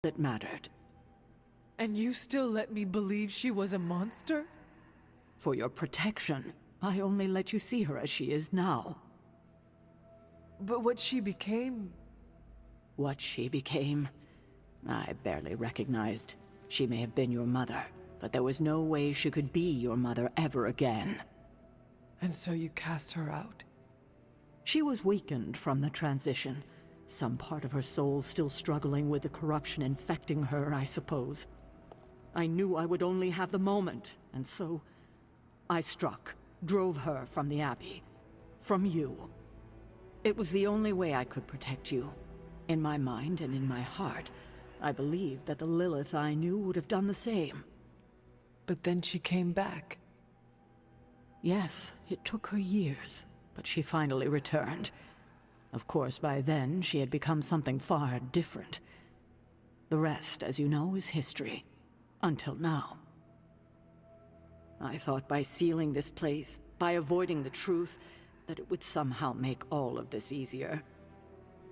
that mattered. And you still let me believe she was a monster? For your protection, I only let you see her as she is now. But what she became... What she became, I barely recognized. She may have been your mother, but there was no way she could be your mother ever again. And so you cast her out? She was weakened from the transition. Some part of her soul still struggling with the corruption infecting her, I suppose. I knew I would only have the moment, and so I struck, drove her from the Abbey, from you. It was the only way I could protect you. In my mind and in my heart, I believed that the Lilith I knew would have done the same. But then she came back. Yes, it took her years, but she finally returned. Of course, by then, she had become something far different. The rest, as you know, is history. Until now. I thought by sealing this place, by avoiding the truth, that it would somehow make all of this easier.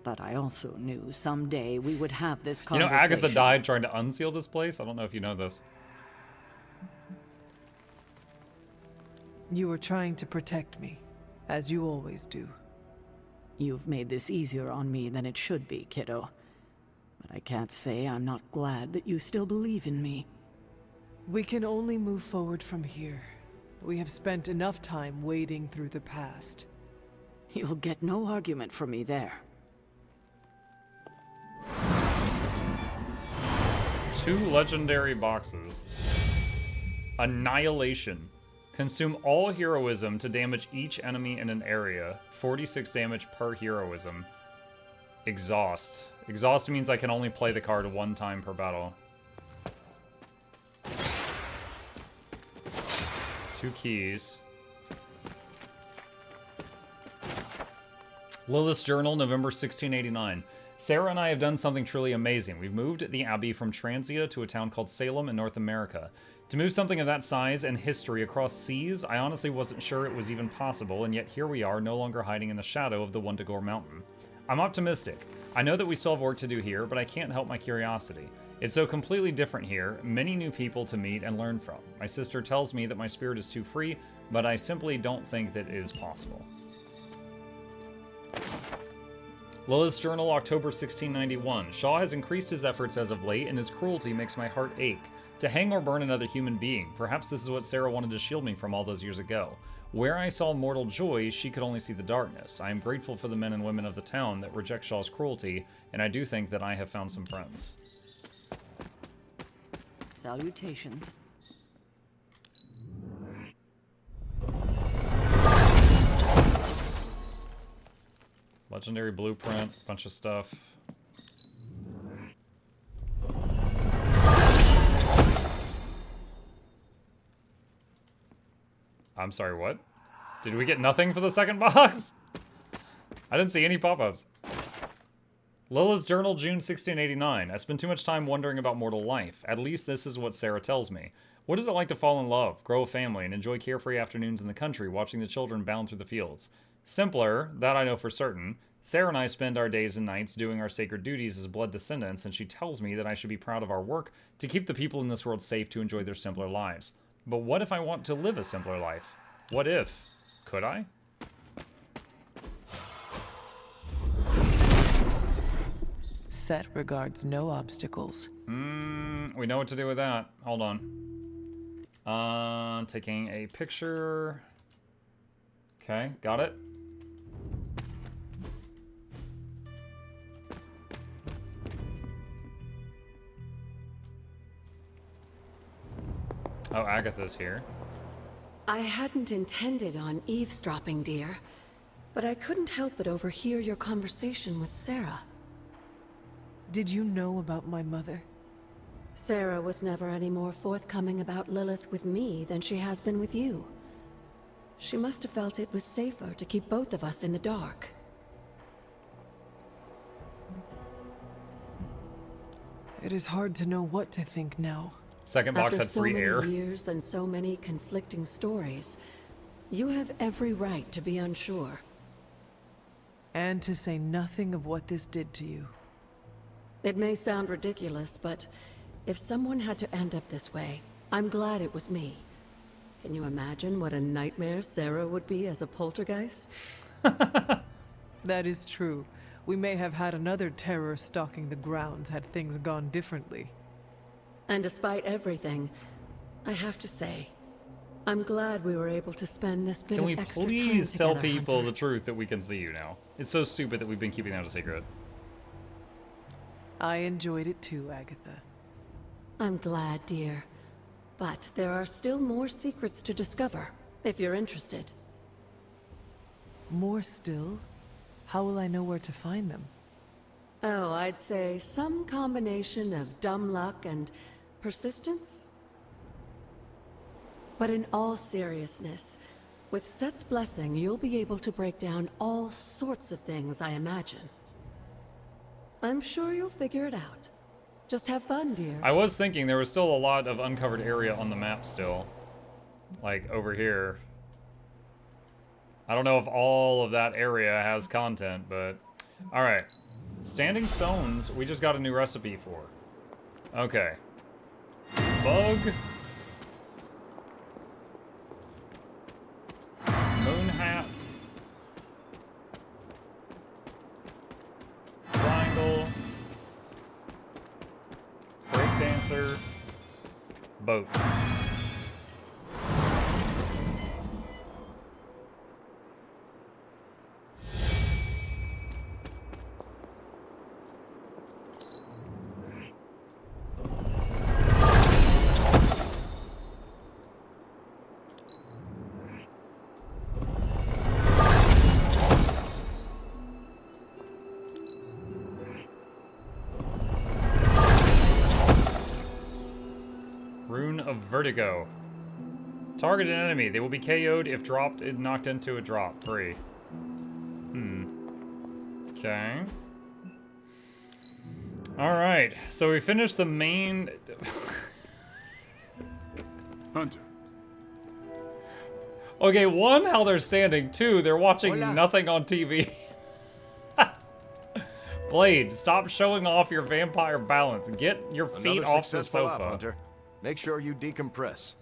But I also knew someday we would have this conversation. You know, Agatha died trying to unseal this place? I don't know if you know this. You were trying to protect me, as you always do. You've made this easier on me than it should be, kiddo. But I can't say I'm not glad that you still believe in me. We can only move forward from here. We have spent enough time wading through the past. You'll get no argument from me there. 2 legendary boxes. Annihilation. Consume all heroism to damage each enemy in an area. 46 damage per heroism. Exhaust. Exhaust means I can only play the card 1 time per battle. 2 keys. Lilith's Journal, November 1689. Sarah and I have done something truly amazing. We've moved the Abbey from Transia to a town called Salem in North America. To move something of that size and history across seas, I honestly wasn't sure it was even possible, and yet here we are, no longer hiding in the shadow of the Wundagore Mountain. I'm optimistic. I know that we still have work to do here, but I can't help my curiosity. It's so completely different here, many new people to meet and learn from. My sister tells me that my spirit is too free, but I simply don't think that it is possible. Lilith's Journal, October 1691. Shaw has increased his efforts as of late, and his cruelty makes my heart ache. To hang or burn another human being. Perhaps this is what Sarah wanted to shield me from all those years ago. Where I saw mortal joy, she could only see the darkness. I am grateful for the men and women of the town that reject Shaw's cruelty, and I do think that I have found some friends. Salutations. Legendary blueprint, bunch of stuff. I'm sorry, what? Did we get nothing for the second box? I didn't see any pop-ups. Lilith's Journal, June 1689. I spend too much time wondering about mortal life. At least this is what Sarah tells me. What is it like to fall in love, grow a family, and enjoy carefree afternoons in the country watching the children bound through the fields? Simpler, that I know for certain. Sarah and I spend our days and nights doing our sacred duties as blood descendants, and she tells me that I should be proud of our work to keep the people in this world safe to enjoy their simpler lives. But what if I want to live a simpler life? What if? Could I? Set regards no obstacles. We know what to do with that. Hold on. Taking a picture. Okay, got it. Oh, Agatha's here. I hadn't intended on eavesdropping, dear, but I couldn't help but overhear your conversation with Sarah. Did you know about my mother? Sarah was never any more forthcoming about Lilith with me than she has been with you. She must have felt it was safer to keep both of us in the dark. It is hard to know what to think now. Second box After had free so air. many years and so many conflicting stories, you have every right to be unsure. And to say nothing of what this did to you. It may sound ridiculous, but if someone had to end up this way, I'm glad it was me. Can you imagine what a nightmare Sarah would be as a poltergeist? That is true. We may have had another terror stalking the grounds had things gone differently. And despite everything, I have to say, I'm glad we were able to spend this bit Can of we extra please time tell together, people Hunter. the truth that we can see you now? It's so stupid that we've been keeping that a secret. I enjoyed it too, Agatha. I'm glad, dear. But there are still more secrets to discover, if you're interested. More still? How will I know where to find them? Oh, I'd say some combination of dumb luck and persistence? But in all seriousness, with Set's blessing, you'll be able to break down all sorts of things, I imagine. I'm sure you'll figure it out. Just have fun, dear. I was thinking there was still a lot of uncovered area on the map still. Like, over here. I don't know if all of that area has content, but... Alright. Standing stones, we just got a new recipe for. Okay. Bug. Moon hat. Triangle. Breakdancer. Boat. Rune of Vertigo. Target an enemy. They will be KO'd if dropped, knocked into a drop. 3. Okay. Alright, so we finished the main... Hunter. Okay, 1, how they're standing. 2, they're watching Hola. nothing on TV. Blade, stop showing off your vampire balance. Get your feet Another off the successful sofa. op, Hunter. Make sure you decompress.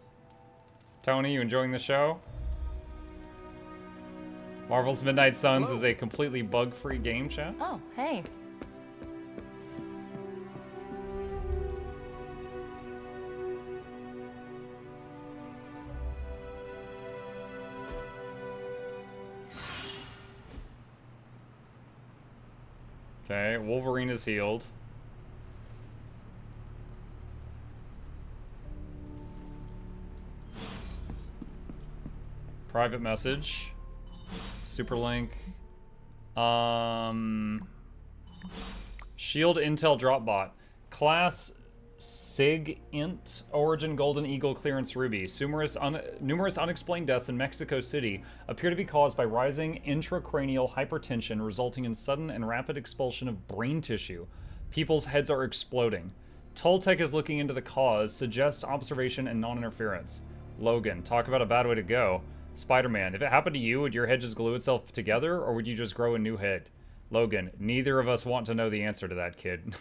Tony, you enjoying the show? Marvel's Midnight Suns Hello. is a completely bug-free game chat. Oh, hey. Okay, Wolverine is healed. Private message. Superlink. Shield Intel Dropbot. Class Sig Int. Origin Golden Eagle Clearance Ruby. Numerous unexplained deaths in Mexico City appear to be caused by rising intracranial hypertension resulting in sudden and rapid expulsion of brain tissue. People's heads are exploding. Toltec is looking into the cause, suggests observation and non-interference. Logan, talk about a bad way to go. Spider-Man, if it happened to you, would your head just glue itself together, or would you just grow a new head? Logan, neither of us want to know the answer to that, kid.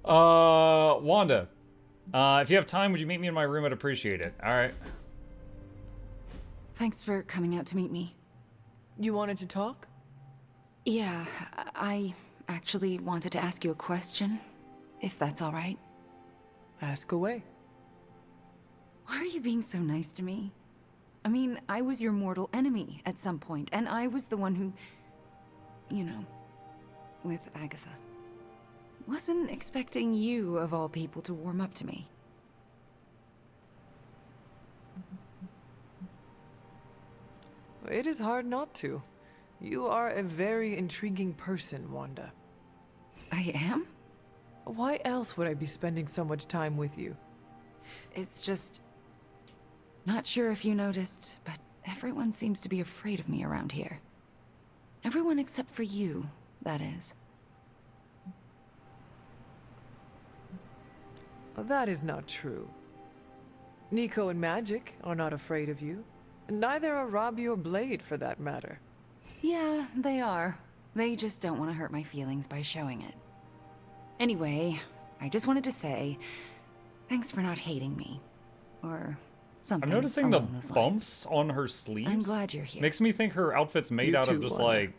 Wanda, if you have time, would you meet me in my room? I'd appreciate it. All right. Thanks for coming out to meet me. You wanted to talk? Yeah, I actually wanted to ask you a question, if that's all right. Ask away. Why are you being so nice to me? I mean, I was your mortal enemy at some point, and I was the one who, you know, with Agatha. Wasn't expecting you, of all people, to warm up to me. It is hard not to. You are a very intriguing person, Wanda. I am? Why else would I be spending so much time with you? It's just... Not sure if you noticed, but everyone seems to be afraid of me around here. Everyone except for you, that is. That is not true. Nico and Magic are not afraid of you. Neither are Robbie or Blade, for that matter. Yeah, they are. They just don't want to hurt my feelings by showing it. Anyway, I just wanted to say, thanks for not hating me. Or something. I'm noticing the along those bumps lines. on her sleeves. I'm glad you're here. Makes me think her outfit's made You out of too, just Lorna. like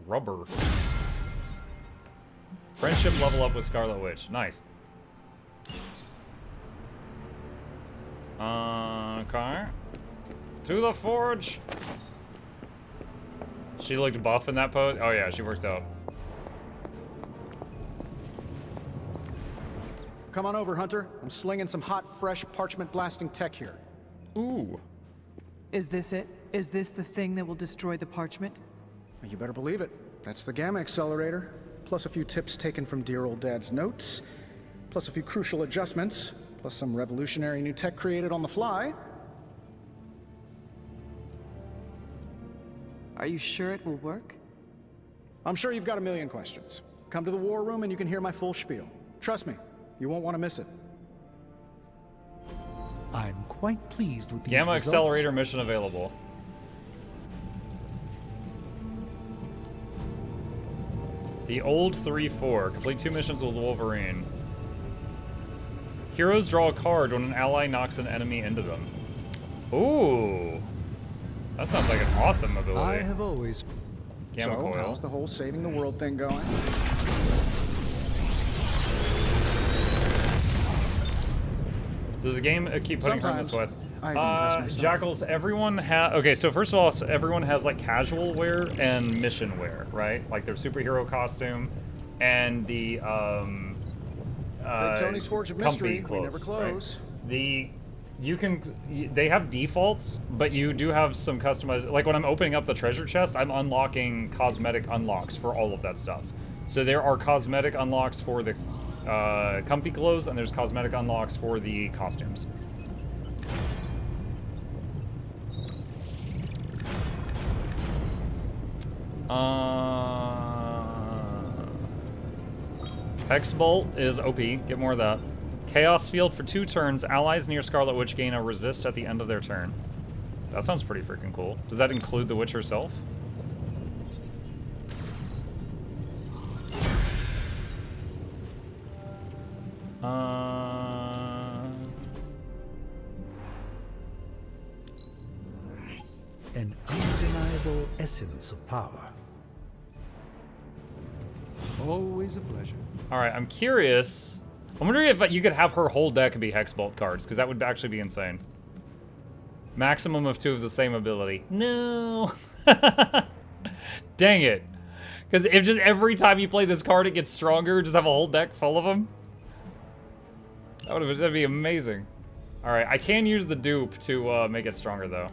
rubber. Friendship level up with Scarlet Witch. Nice. Okay. To the forge. She looked buff in that pose. Oh yeah, she works out. Come on over, Hunter. I'm slinging some hot, fresh parchment blasting tech here. Ooh. Is this it? Is this the thing that will destroy the parchment? You better believe it. That's the Gamma Accelerator. Plus a few tips taken from dear old Dad's notes. Plus a few crucial adjustments. Plus some revolutionary new tech created on the fly. Are you sure it will work? I'm sure you've got a million questions. Come to the war room and you can hear my full spiel. Trust me, you won't want to miss it. I'm quite pleased with these Gamma results. Accelerator mission available. The old 3-4. Complete 2 missions with Wolverine. Heroes draw a card when an ally knocks an enemy into them. Ooh. That sounds like an awesome ability. I have always... Gamma So, coil. how's the whole saving the world thing going? Does the game keep putting her in the Sometimes. sweats? I even impress myself. Jackals, everyone has... Okay, so first of all, everyone has, like, casual wear and mission wear, right? Like, their superhero costume and the, Big Tony's Forge of comfy Mystery. clothes, We never close. Right? They have defaults, but you do have some customized... Like, when I'm opening up the treasure chest, I'm unlocking cosmetic unlocks for all of that stuff. So there are cosmetic unlocks for the comfy clothes, and there's cosmetic unlocks for the costumes. X-Bolt is OP. Get more of that. Chaos Field for 2 turns. Allies near Scarlet Witch gain a resist at the end of their turn. That sounds pretty freaking cool. Does that include the witch herself? An undeniable essence of power. Always a pleasure. All right, I'm curious. I'm wondering if you could have her whole deck be Hexbolt cards, because that would actually be insane. Maximum of 2 of the same ability. No. Dang it. Because if just every time you play this card, it gets stronger, just have a whole deck full of them. That'd be amazing. All right, I can use the dupe to make it stronger, though.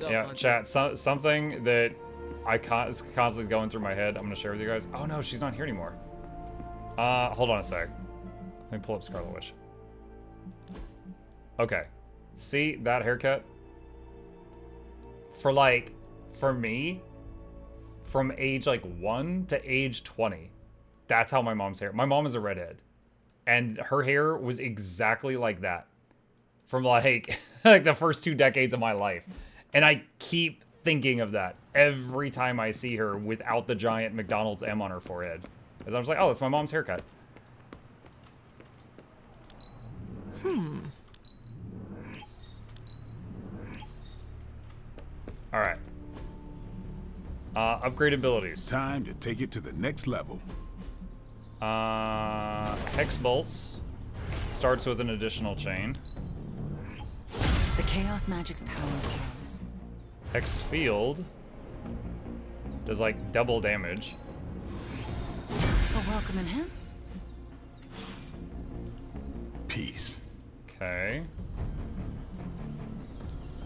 Yeah, chat, something that is constantly going through my head. I'm gonna share with you guys. Oh no, she's not here anymore. Hold on a sec. Let me pull up Scarlet Witch. Okay. See that haircut? For me, from age like 1 to age 20, that's how my mom's hair. My mom is a redhead. And her hair was exactly like that. From like the first 2 decades of my life. And I keep thinking of that every time I see her without the giant McDonald's M on her forehead. Because I'm just like, oh, that's my mom's haircut. All right. Upgrade abilities. Time to take it to the next level. Hex bolts starts with an additional chain. The chaos magic's power grows. Hex field does like double damage. A welcome enhancement. Peace. Okay.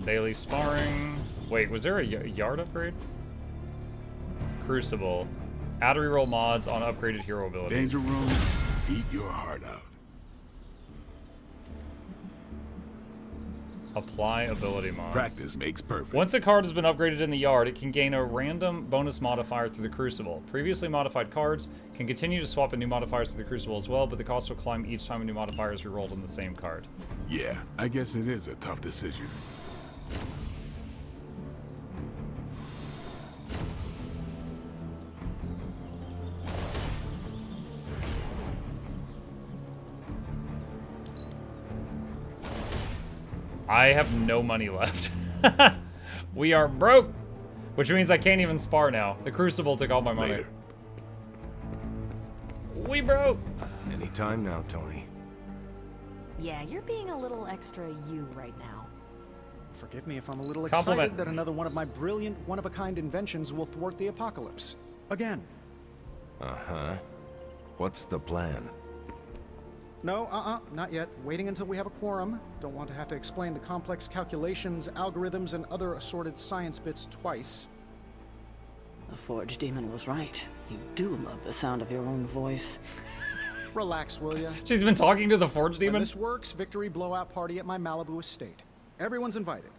Daily sparring. Wait, was there a yard upgrade? Crucible. Add reroll mods on upgraded hero abilities. Danger room, eat your heart out. Apply ability mods. Practice makes perfect. Once a card has been upgraded in the yard, it can gain a random bonus modifier through the Crucible. Previously modified cards can continue to swap in new modifiers through the Crucible as well, but the cost will climb each time a new modifier is rerolled on the same card. Yeah, I guess it is a tough decision. I have no money left. We are broke, which means I can't even spar now. The Crucible took all my money. Later. We broke. Anytime now, Tony. Yeah, you're being a little extra you right now. Forgive me if I'm a little Compliment. excited that another one of my brilliant, one-of-a-kind inventions will thwart the apocalypse. Again. Uh-huh. What's the plan? No, not yet. Waiting until we have a quorum. Don't want to have to explain the complex calculations, algorithms, and other assorted science bits twice. The Forge Demon was right. You do love the sound of your own voice. Relax, will ya? She's been talking to the Forge When Demon? this works, victory blowout party at my Malibu estate. Everyone's invited.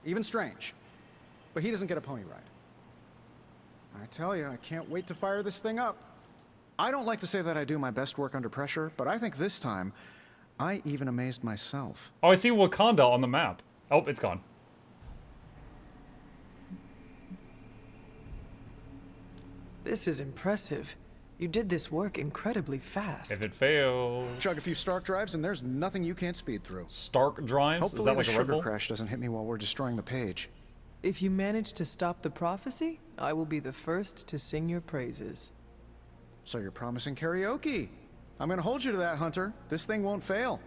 Even Strange. But he doesn't get a pony ride. I tell you, I can't wait to fire this thing up. I don't like to say that I do my best work under pressure, but I think this time, I even amazed myself. Oh, I see Wakanda on the map. Oh, it's gone. This is impressive. You did this work incredibly fast. If it fails... Chug a few Stark drives and there's nothing you can't speed through. Stark drives? Hopefully Is that like the a Red sugar Bull? crash doesn't hit me while we're destroying the page. If you manage to stop the prophecy, I will be the first to sing your praises. So you're promising karaoke. I'm gonna hold you to that, Hunter. This thing won't fail.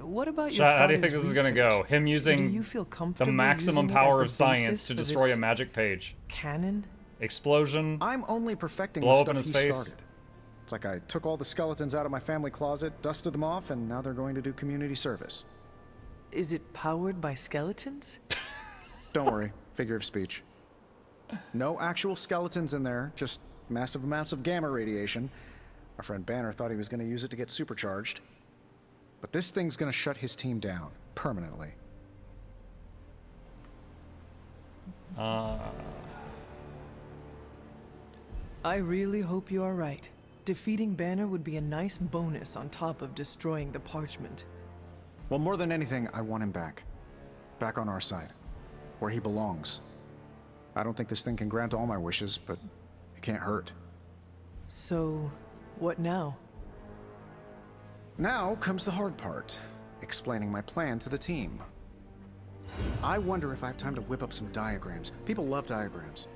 What about your Chat, how do you father's think this is gonna go? research? Him Do using you feel the comfortable maximum using it as power the of science basis to for destroy a this magic page. canon? Explosion. I'm only perfecting Blow the up stuff in his he face. started. It's like I took all the skeletons out of my family closet, dusted them off, and now they're going to do community service. Is it powered by skeletons? Don't worry, figure of speech. No actual skeletons in there, just massive amounts of gamma radiation. Our friend Banner thought he was going to use it to get supercharged. But this thing's going to shut his team down, permanently. I really hope you are right. Defeating Banner would be a nice bonus on top of destroying the parchment. Well, more than anything, I want him back. Back on our side. Where he belongs. I don't think this thing can grant all my wishes, but it can't hurt. So, what now? Now comes the hard part. Explaining my plan to the team. I wonder if I have time to whip up some diagrams. People love diagrams.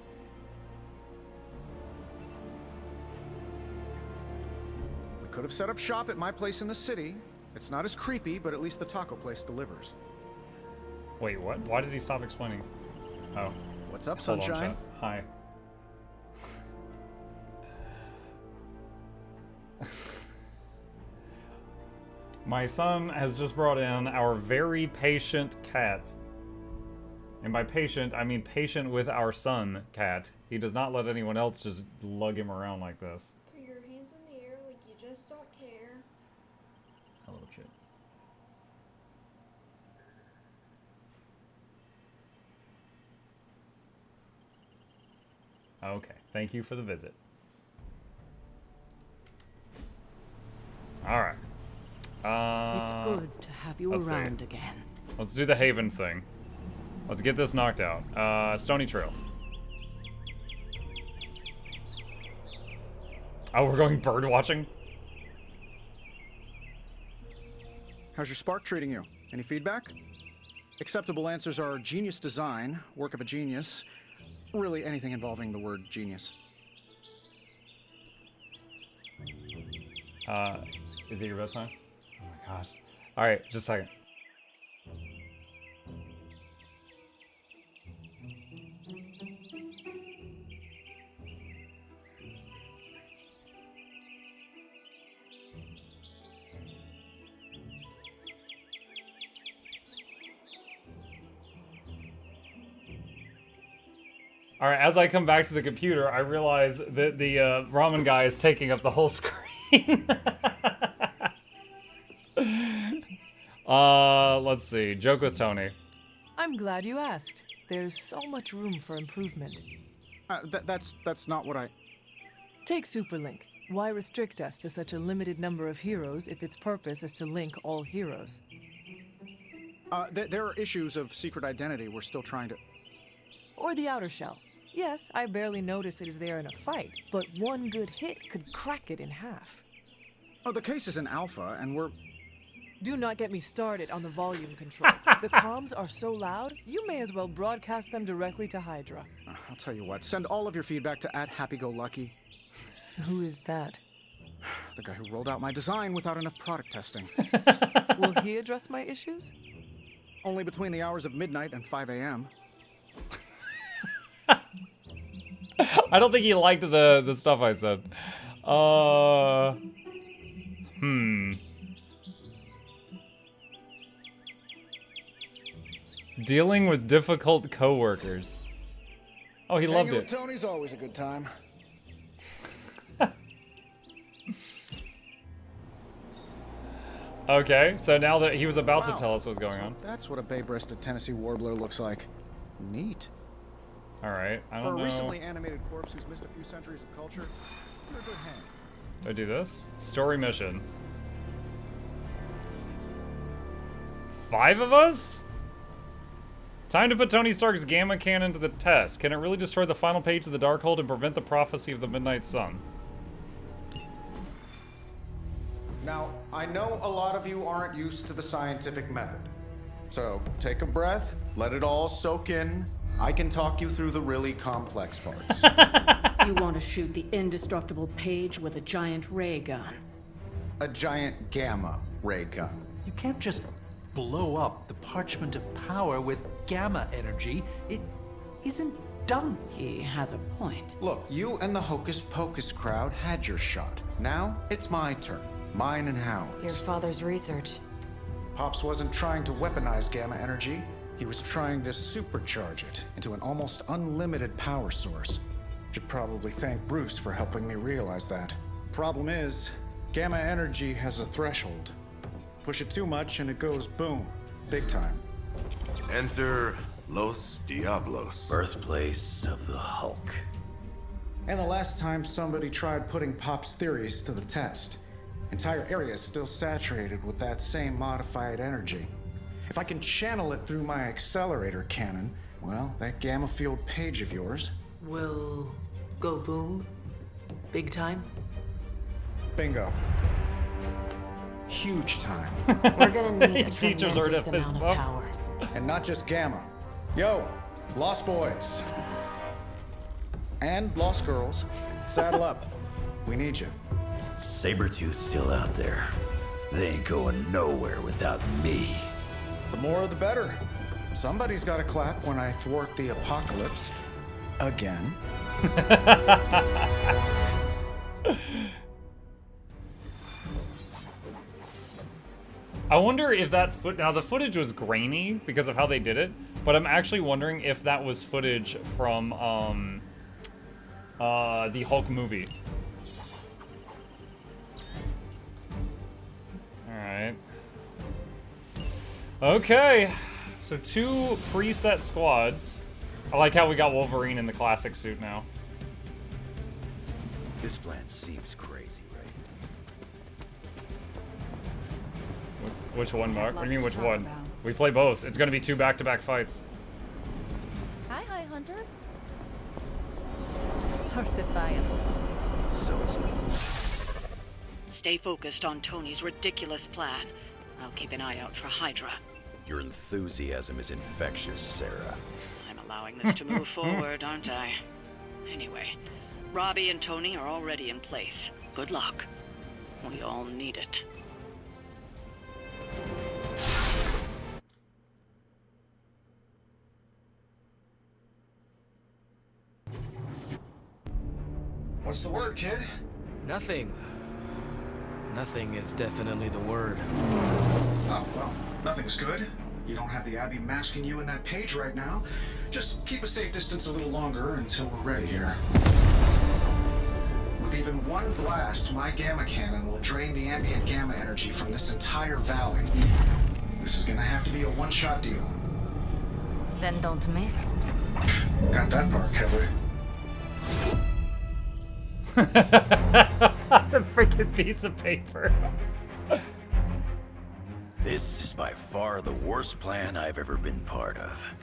We could have set up shop at my place in the city. It's not as creepy, but at least the taco place delivers. Wait, what? Why did he stop explaining? Oh. What's up, Hold on, sunshine? chat. Hi. My son has just brought in our very patient cat. And by patient, I mean patient with our son, cat. He does not let anyone else just lug him around like this. Put your hands in the air like you just don't care. Hello, Chip. Okay, thank you for the visit. Alright. It's good to have you let's see. around again. Let's do the Haven thing. Let's get this knocked out. Stony Trail. Oh, we're going bird watching? How's your spark treating you? Any feedback? Acceptable answers are genius design, work of a genius, really anything involving the word genius. Is it your bedtime? Oh my gosh. Alright, just a second. Alright, as I come back to the computer, I realize that the ramen guy is taking up the whole screen. Let's see. Joke with Tony. I'm glad you asked. There's so much room for improvement. That's not what I... Take Superlink. Why restrict us to such a limited number of heroes if its purpose is to link all heroes? There are issues of secret identity we're still trying to... Or the outer shell. Yes, I barely notice it is there in a fight, but one good hit could crack it in half. Oh, the case is in alpha, and we're... Do not get me started on the volume control. The comms are so loud, you may as well broadcast them directly to Hydra. I'll tell you what, send all of your feedback to @HappyGoLucky. Who is that? The guy who rolled out my design without enough product testing. Will he address my issues? Only between the hours of midnight and 5 a.m. I don't think he liked the stuff I said. Dealing with difficult coworkers. Oh, he loved Hanging it. with Tony's always a good time. Okay, so now that he was about Wow. to tell us what's going So on. that's what a bay-breasted Tennessee warbler looks like. Neat. All right, I For don't a know. recently animated corpse who's missed a few centuries of culture, you're a good hand. Do I do this? Story mission. 5 of us? Time to put Tony Stark's gamma cannon to the test. Can it really destroy the final page of the Darkhold and prevent the prophecy of the Midnight Sun? Now, I know a lot of you aren't used to the scientific method. So, take a breath, let it all soak in. I can talk you through the really complex parts. You want to shoot the indestructible page with a giant ray gun. A giant gamma ray gun. You can't just blow up the parchment of power with gamma energy. It isn't done. He has a point. Look, you and the Hocus Pocus crowd had your shot. Now, it's my turn. Mine and Howard's. Your father's research. Pops wasn't trying to weaponize gamma energy. He was trying to supercharge it into an almost unlimited power source. Should probably thank Bruce for helping me realize that. Problem is, gamma energy has a threshold. Push it too much and it goes boom. Big time. Enter Los Diablos. Birthplace of the Hulk. And the last time somebody tried putting Pop's theories to the test, entire area is still saturated with that same modified energy. If I can channel it through my accelerator cannon, well, that gamma field page of yours Will go boom? Big time? bingo. Huge time. We're gonna need a Teachers are tremendous to fist amount bump. of power. And not just gamma. Yo, Lost Boys. And Lost Girls. Saddle up. We need you. Sabretooth's still out there. They ain't going nowhere without me. The more the better. Somebody's got to clap when I thwart the apocalypse. Again. I wonder if that now the footage was grainy because of how they did it, but I'm actually wondering if that was footage from the Hulk movie. All right. Okay, so 2 preset squads. I like how we got Wolverine in the classic suit now. This plan seems crazy, right? Which one, Mark? What do you mean, Lots which to talk one? about. We play both. It's gonna be 2 back-to-back fights. Hi, Hunter. Certifiable. So it's not. Stay focused on Tony's ridiculous plan. I'll keep an eye out for Hydra. Your enthusiasm is infectious, Sarah. I'm allowing this to move forward, aren't I? Anyway, Robbie and Tony are already in place. Good luck. We all need it. What's the word, kid? Nothing. Nothing is definitely the word. Oh, well, nothing's good. You don't have the Abbey masking you in that page right now. Just keep a safe distance a little longer until we're ready here. With even one blast, my gamma cannon will drain the ambient gamma energy from this entire valley. This is gonna have to be a one-shot deal. Then don't miss. Got that part covered. The freaking piece of paper. This is by far the worst plan I've ever been part of.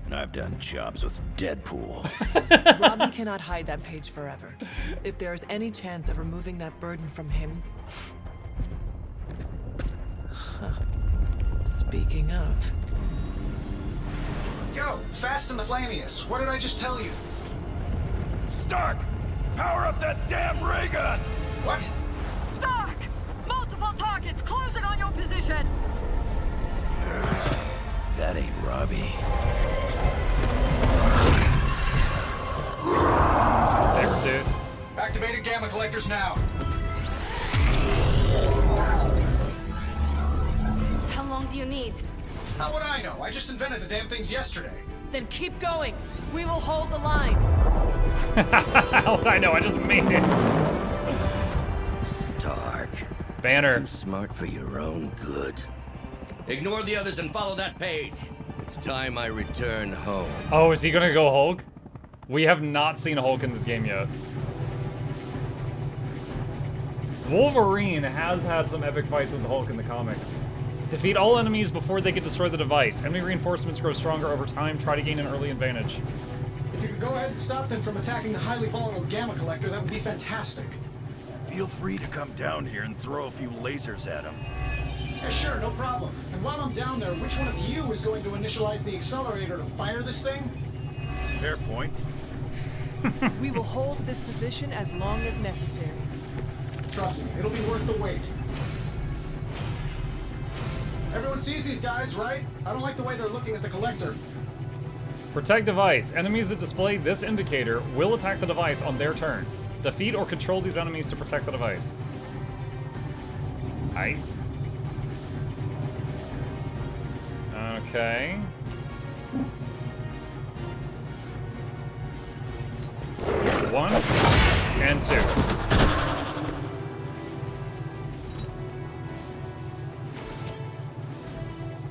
And I've done jobs with Deadpool. Robbie cannot hide that page forever. If there is any chance of removing that burden from him... Speaking of... Yo, Fast and the Flamius, what did I just tell you? Stark! Power up that damn ray gun! What? Stark! Multiple targets closing on your position! That ain't Robbie. Sabretooth. Activated gamma collectors now. How long do you need? How would I know? I just invented the damn things yesterday. Then keep going. We will hold the line. How would I know? I just made it. Stark. Banner. Too smart for your own good. Ignore the others and follow that page. It's time I return home. Oh, is he gonna go Hulk? We have not seen Hulk in this game yet. Wolverine has had some epic fights with the Hulk in the comics. Defeat all enemies before they can destroy the device. Enemy reinforcements grow stronger over time. Try to gain an early advantage. If you could go ahead and stop them from attacking the highly volatile gamma collector, that would be fantastic. Feel free to come down here and throw a few lasers at him. Yeah, sure, no problem. And while I'm down there, which one of you is going to initialize the accelerator to fire this thing? Fair point. We will hold this position as long as necessary. Trust me, it'll be worth the wait. Everyone sees these guys, right? I don't like the way they're looking at the collector. Protect device. Enemies that display this indicator will attack the device on their turn. Defeat or control these enemies to protect the device. Aight. Okay. One and two.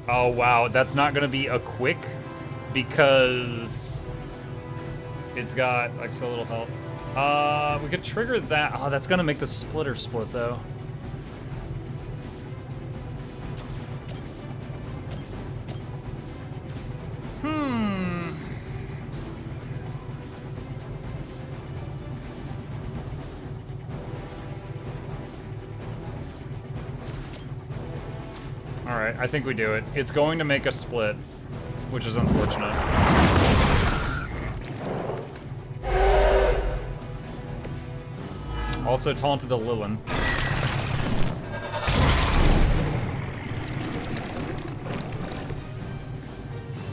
Oh wow, that's not gonna be a quick because it's got like so little health. We could trigger that. Oh, that's gonna make the splitter split though. Alright, I think we do it. It's going to make a split, which is unfortunate. Also taunted the Lilin.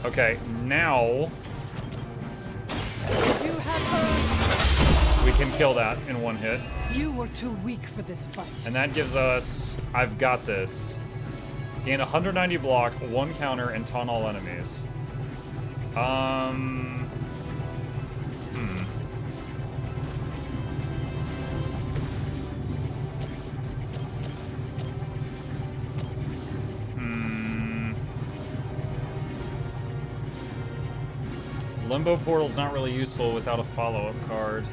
Okay, now You have heard. we can kill that in one hit. You were too weak for this fight. And that gives us, I've got this. Gain 190 block, 1 counter, and taunt all enemies. Limbo Portal's not really useful without a follow-up card.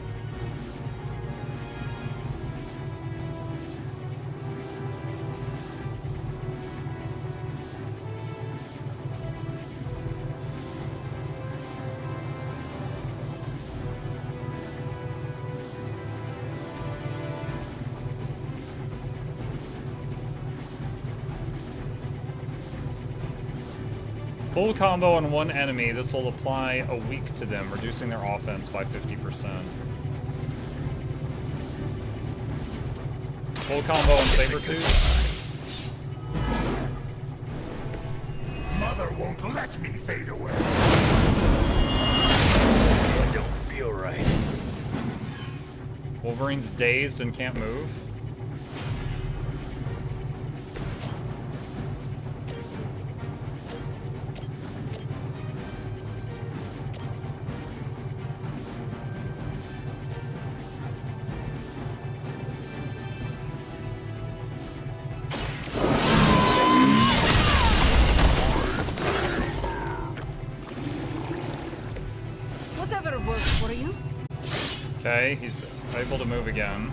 Full combo on one enemy, this will apply a weak to them, reducing their offense by 50%. Full combo on Sabretooth. Mother won't let me fade away. I don't feel right. Wolverine's dazed and can't move. Okay, he's able to move again.